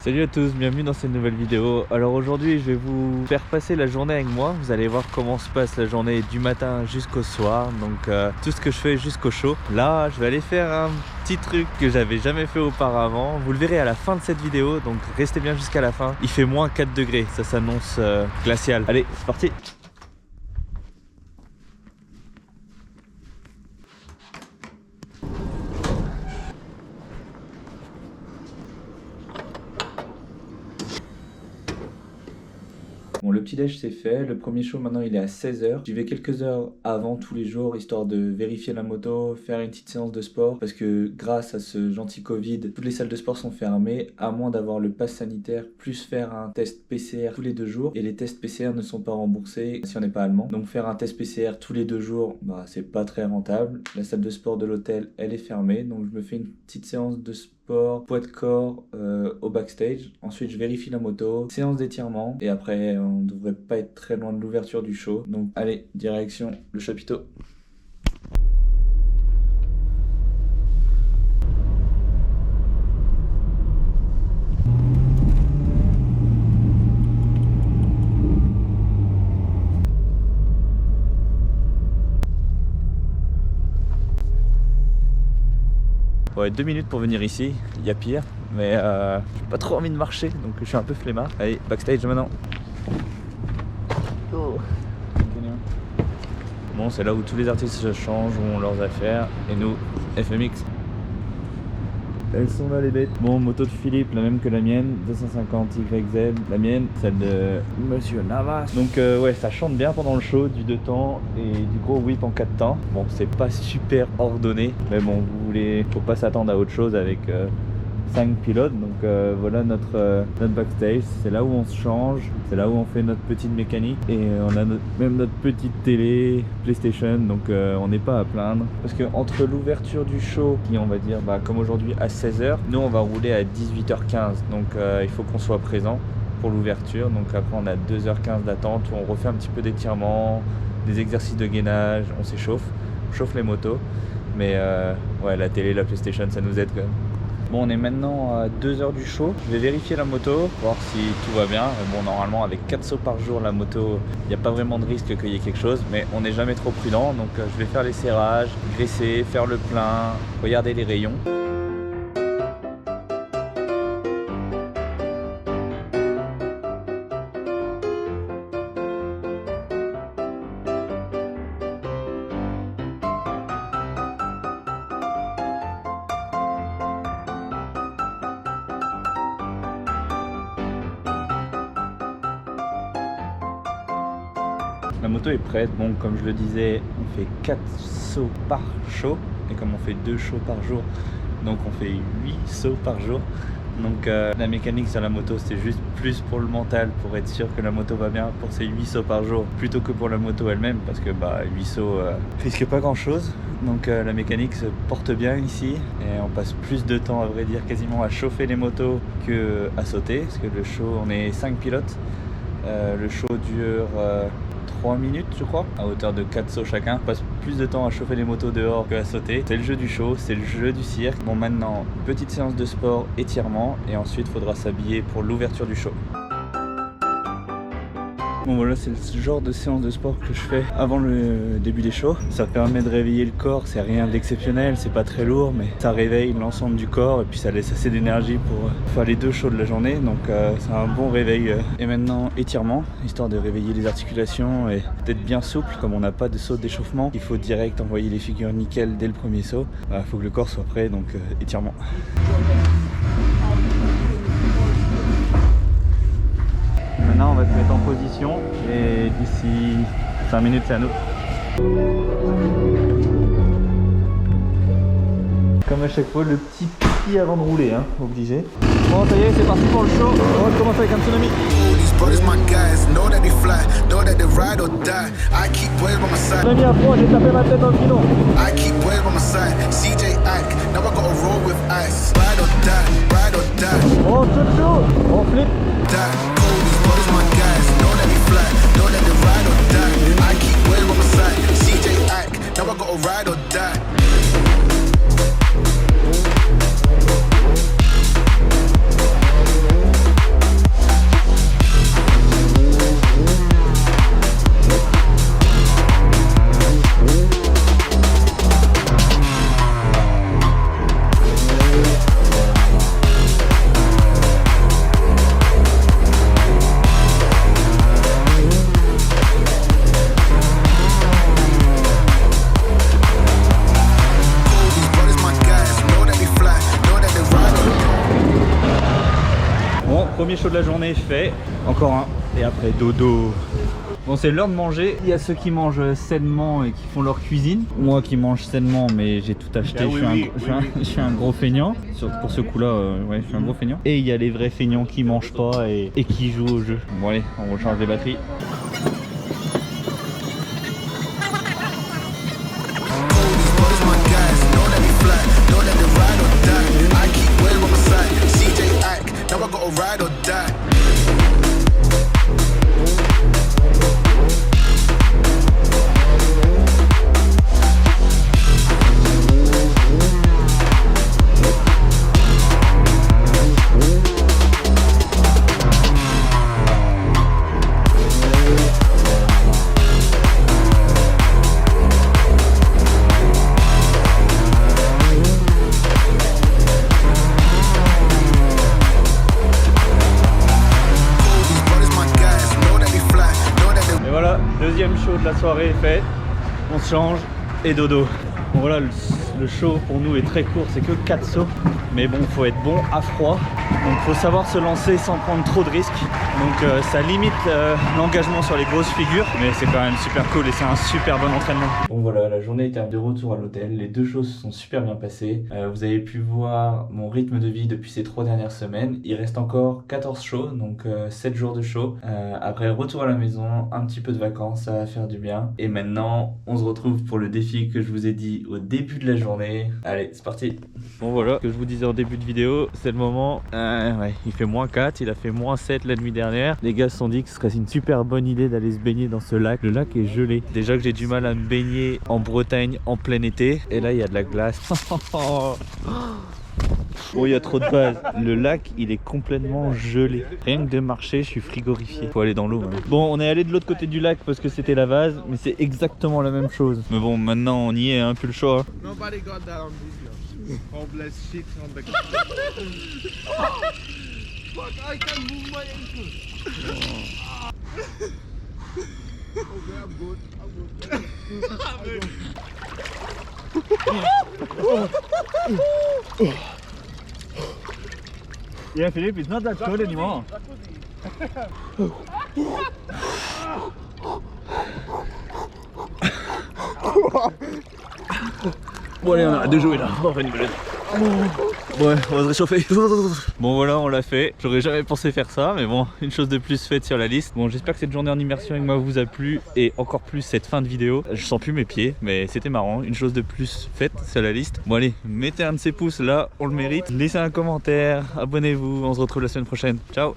Salut à tous, bienvenue dans cette nouvelle vidéo. Alors aujourd'hui je vais vous faire passer la journée avec moi. Vous allez voir comment se passe la journée du matin jusqu'au soir. Donc tout ce que je fais jusqu'au show. Là je vais aller faire un petit truc que j'avais jamais fait auparavant. Vous le verrez à la fin de cette vidéo, donc restez bien jusqu'à la fin. Il fait moins 4 degrés, ça s'annonce glacial. Allez c'est parti. Bon, le petit déj c'est fait, le premier show maintenant il est à 16h. J'y vais quelques heures avant tous les jours histoire de vérifier la moto, faire une petite séance de sport parce que grâce à ce gentil Covid, toutes les salles de sport sont fermées à moins d'avoir le pass sanitaire plus faire un test PCR tous les 2 jours et les tests PCR ne sont pas remboursés si on n'est pas allemand. Donc faire un test PCR tous les 2 jours, bah c'est pas très rentable. La salle de sport de l'hôtel elle est fermée donc je me fais une petite séance de sport. Poids de corps au backstage. Ensuite je vérifie la moto, séance d'étirement et après on devrait pas être très loin de l'ouverture du show. Donc allez, direction le chapiteau. Ouais, 2 minutes pour venir ici, il y a pire, mais j'ai pas trop envie de marcher donc je suis un peu flemmard. Allez, backstage maintenant. Oh. Bon, c'est là où tous les artistes se changent, ont leurs affaires, et nous, FMX. Elles sont là les bêtes. Bon, moto de Philippe, la même que la mienne, 250 YZ, la mienne, celle de Monsieur Navas. Donc ouais, ça chante bien pendant le show, du 2 temps et du gros whip en 4 temps. Bon, c'est pas super ordonné, mais bon, faut pas s'attendre à autre chose avec 5 pilotes. Donc voilà notre backstage, c'est là où on se change, c'est là où on fait notre petite mécanique et on a même notre petite télé PlayStation, donc on n'est pas à plaindre parce que entre l'ouverture du show qui on va dire comme aujourd'hui à 16h, nous on va rouler à 18h15, donc il faut qu'on soit présent pour l'ouverture. Donc après on a 2h15 d'attente où on refait un petit peu d'étirement, des exercices de gainage, on s'échauffe, on chauffe les motos, mais ouais, la télé, la PlayStation ça nous aide quand même. Bon, on est maintenant à 2 heures du show. Je vais vérifier la moto, voir si tout va bien. Bon, normalement, avec 4 sauts par jour, la moto, il n'y a pas vraiment de risque qu'il y ait quelque chose, mais on n'est jamais trop prudent. Donc, je vais faire les serrages, graisser, faire le plein, regarder les rayons. La moto est prête, bon comme je le disais, on fait 4 sauts par show et comme on fait 2 shows par jour, donc on fait 8 sauts par jour. Donc la mécanique sur la moto c'est juste plus pour le mental, pour être sûr que la moto va bien pour ces 8 sauts par jour plutôt que pour la moto elle-même parce que 8 sauts risque pas grand chose. Donc la mécanique se porte bien ici et on passe plus de temps à vrai dire quasiment à chauffer les motos que à sauter parce que le show, on est 5 pilotes, le show dure 3 minutes je crois, à hauteur de 4 sauts chacun. On passe plus de temps à chauffer les motos dehors qu'à sauter. C'est le jeu du show, c'est le jeu du cirque. Bon maintenant, petite séance de sport, étirement et ensuite il faudra s'habiller pour l'ouverture du show. Bon voilà, c'est le genre de séance de sport que je fais avant le début des shows. Ça permet de réveiller le corps, c'est rien d'exceptionnel, c'est pas très lourd, mais ça réveille l'ensemble du corps et puis ça laisse assez d'énergie pour faire les 2 shows de la journée, donc c'est un bon réveil. Et maintenant étirement, histoire de réveiller les articulations et d'être bien souple, comme on n'a pas de saut d'échauffement, il faut direct envoyer les figures nickel dès le premier saut. Il faut que le corps soit prêt, donc étirement. Maintenant on va se mettre en position et d'ici 5 minutes c'est à nous. Comme à chaque fois le petit pipi avant de rouler, hein, obligé. Bon ça y est, c'est parti pour le show, on va commencer avec un tsunami. Tsunami à fond, j'ai tapé ma tête dans le filon. On saute chaud, on flippe. Now I gotta ride or die. Premier show de la journée fait. Encore un. Et après dodo. Bon, c'est l'heure de manger. Il y a ceux qui mangent sainement et qui font leur cuisine. Moi qui mange sainement, mais j'ai tout acheté. Je suis un gros feignant. Pour ce coup-là, ouais, je suis un gros feignant. Et il y a les vrais feignants qui mangent pas et qui jouent au jeu. Bon allez, on recharge les batteries. Deuxième show de la soirée est fait, on se change et dodo. Bon voilà, le show pour nous est très court, c'est que 4 sauts. Mais bon, faut être bon à froid, donc faut savoir se lancer sans prendre trop de risques. Donc ça limite l'engagement sur les grosses figures, mais c'est quand même super cool et c'est un super bon entraînement. Bon voilà, la journée était de retour à l'hôtel, les 2 shows se sont super bien passées. Vous avez pu voir mon rythme de vie depuis ces 3 dernières semaines. Il reste encore 14 shows, donc 7 jours de show. Après retour à la maison, un petit peu de vacances, ça va faire du bien. Et maintenant, on se retrouve pour le défi que je vous ai dit au début de la journée. Allez, c'est parti. Bon voilà, ce que je vous disais en début de vidéo, c'est le moment. Ouais, il fait -4, il a fait -7 la nuit dernière. Les gars se sont dit que ce serait une super bonne idée d'aller se baigner dans ce lac. Le lac est gelé. Déjà que j'ai du mal à me baigner en Bretagne en plein été. Et là, il y a de la glace. Bon, il y a trop de base. Le lac, il est complètement gelé. Rien que de marcher, je suis frigorifié. Faut aller dans l'eau. Hein. Bon, on est allé de l'autre côté du lac parce que c'était la vase, mais c'est exactement la même chose. Mais bon, maintenant on y est, hein, plus le choix. Nobody got that on video. Homeless shit on the fuck, I can move my ankle. Okay, I'm good. Yeah, Philippe, it's not that cold anymore. Bon allez, on a 2 jouets là. Ouais, on va se réchauffer. Bon voilà, on l'a fait. J'aurais jamais pensé faire ça, mais bon, une chose de plus faite sur la liste. Bon, j'espère que cette journée en immersion avec moi vous a plu et encore plus cette fin de vidéo. Je sens plus mes pieds, mais c'était marrant. Une chose de plus faite sur la liste. Bon allez, mettez un de ces pouces là, on le mérite. Laissez un commentaire, abonnez-vous, on se retrouve la semaine prochaine. Ciao.